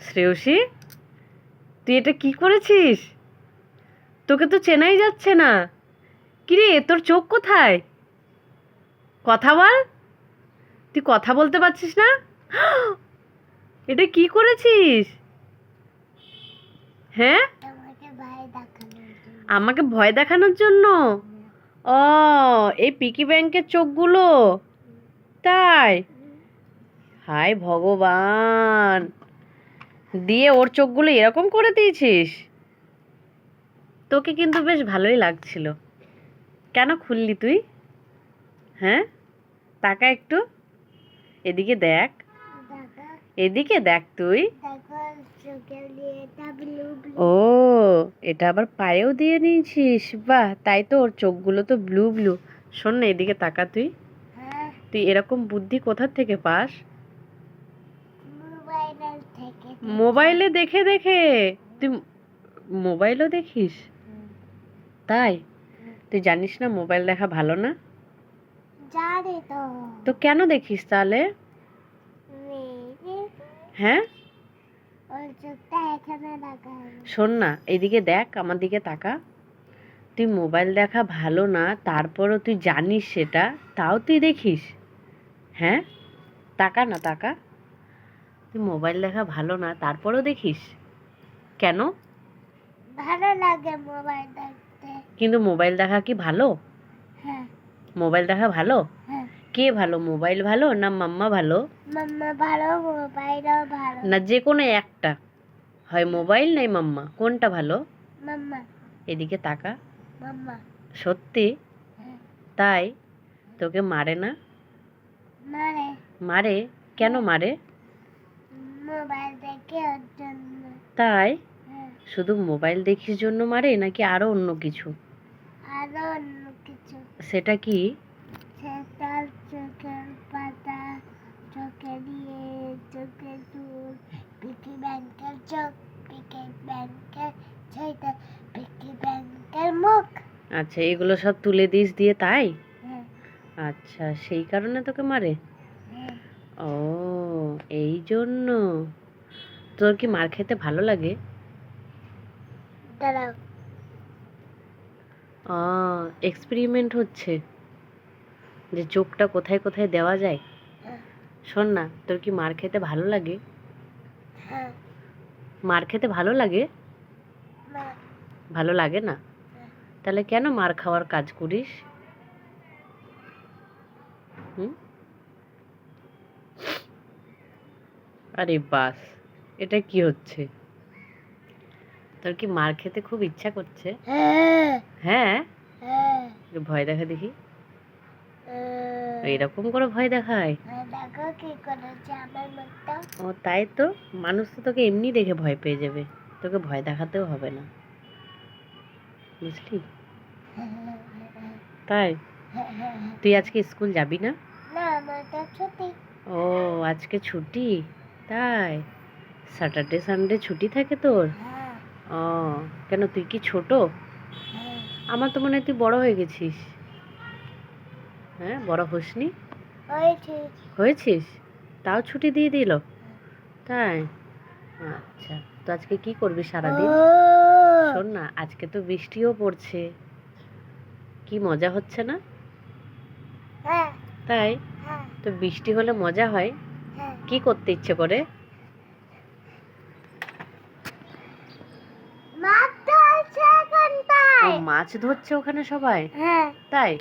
শ্রেয়সী, তুই এটা কি করেছিস? তোকে তো চেনাই যাচ্ছে না। কিরে, তোর চোখ কোথায়? কথা বল। তুই কথা বলতে পারছিস না? এটা কি করেছিস? হ্যাঁ, আমাকে ভয় দেখানোর জন্য? ও, এই পিকি ব্যাংকের চোখগুলো? তাই? হায় ভগবান, দিয়ে ওর চোখগুলো এরকম করে দিয়েছিস? তোকে কিন্তু বেশ ভালোই লাগছিল। কেন খুললি তুই? হ্যাঁ, তাকা একটু, এদিকে দেখ, এদিকে দেখ তুই। ও, এটা আবার পায়েও দিয়ে নিয়েছিস? বাহ, তাই তো, ওর চোখগুলো তো ব্লু ব্লু। শোন না, এদিকে তাকা তুই। তুই এরকম বুদ্ধি কোথা থেকে পাস? মোবাইলে দেখে দেখে? তুই মোবাইলও দেখিস? তাই? তুই জানিস না মোবাইল দেখা ভালো না? জানি তো। তো কেন দেখিস তাহলে? হ্যাঁ, শোন না, এদিকে দেখ, আমার দিকে তাকা। তুই মোবাইল দেখা ভালো না, তারপরও তুই জানিস সেটা, তাও তুই দেখিস? হ্যাঁ, তাকা না, তাকা। তুই মোবাইল দেখা ভালো না, তারপরও দেখিস কেন? ভালো লাগে মোবাইল দেখতে। কিন্তু মোবাইল দেখা কি ভালো? হ্যাঁ। মোবাইল দেখা ভালো? হ্যাঁ। কে ভালো, মোবাইল ভালো না মাম্মা ভালো? মাম্মা ভালো, মোবাইলও ভালো। না, যে কোনো একটা, হয় মোবাইল নাই মাম্মা, কোনটা ভালো? মাম্মা। এদিকে তাকা। মাম্মা। সত্যি? হ্যাঁ। তাই? তোকে মারে না? মারে। মারে? কেন মারে? মোবাইল দেখে ওর জন্য। তাই? হ্যাঁ। শুধু মোবাইল দেখিস জন্য মারে নাকি আরো অন্য কিছু? আরো অন্য কিছু। সেটা কি? সেটা চোখের পাতা, চোখে দিয়ে, চোখের চুল, পিকি ব্যাংকের চোখ, পিকি ব্যাংকের ছয়টা, পিকি ব্যাংকের মুখ। আচ্ছা, এগুলো সব তুলে দিস দিয়ে তাই? হ্যাঁ। আচ্ছা, সেই কারণে তোকে মারে? হ্যাঁ। ও, এই জন্য। তোর কি মার খেতে ভালো লাগে? দাঁড়াও। এক্সপেরিমেন্ট হচ্ছে যে চোখটা কোথায় কোথায় দেওয়া যায়। হ্যাঁ। শোন না, তোর কি মার খেতে ভালো লাগে? হ্যাঁ। মার খেতে ভালো লাগে? না। ভালো লাগে না? তাহলে কেন মার খাওয়ার কাজ করিস? হুম? আরে বাস, এটা কি হচ্ছে? তোর কি মার খেতে খুব ইচ্ছা করছে? হ্যাঁ। হ্যাঁ, হ্যাঁ। ভয় দেখা দেখি। এরকম করে ভয় দেখায়? দেখো কি করেছে আমার মুখটা। ও, তাই তো, মানুষ তো তোকে এমনি দেখে ভয় পেয়ে যাবে, তোকে ভয় দেখাতেও হবে না, বুঝলি? তাই? তুই আজকে স্কুল যাবি না? না, আমার তো ছুটি। ও, আজকে ছুটি? তাই? স্যাটারডে সানডে ছুটি থাকে তোর? হ্যাঁ। ও, কেন, তুই কি ছোট? হ্যাঁ। আমার তো মনে হয় তুই বড় হয়ে গেছিস। হ্যাঁ, বড় হোসনি? হয়েছে। হয়েছিস? তাও ছুটি দিয়ে দিল? তাই? আচ্ছা, তো আজকে কি করবি সারাদিন? শোন না, আজকে তো বৃষ্টিও পড়ছে, কি মজা হচ্ছে না? হ্যাঁ। তাই? হ্যাঁ। তো বৃষ্টি হলে মজা হয়, হ্যাঁ। কি করতে ইচ্ছে করে? মাছ ধরছে ও, এখানটায়। মাছ ধরছে ওখানে সবাই? হ্যাঁ। তাই?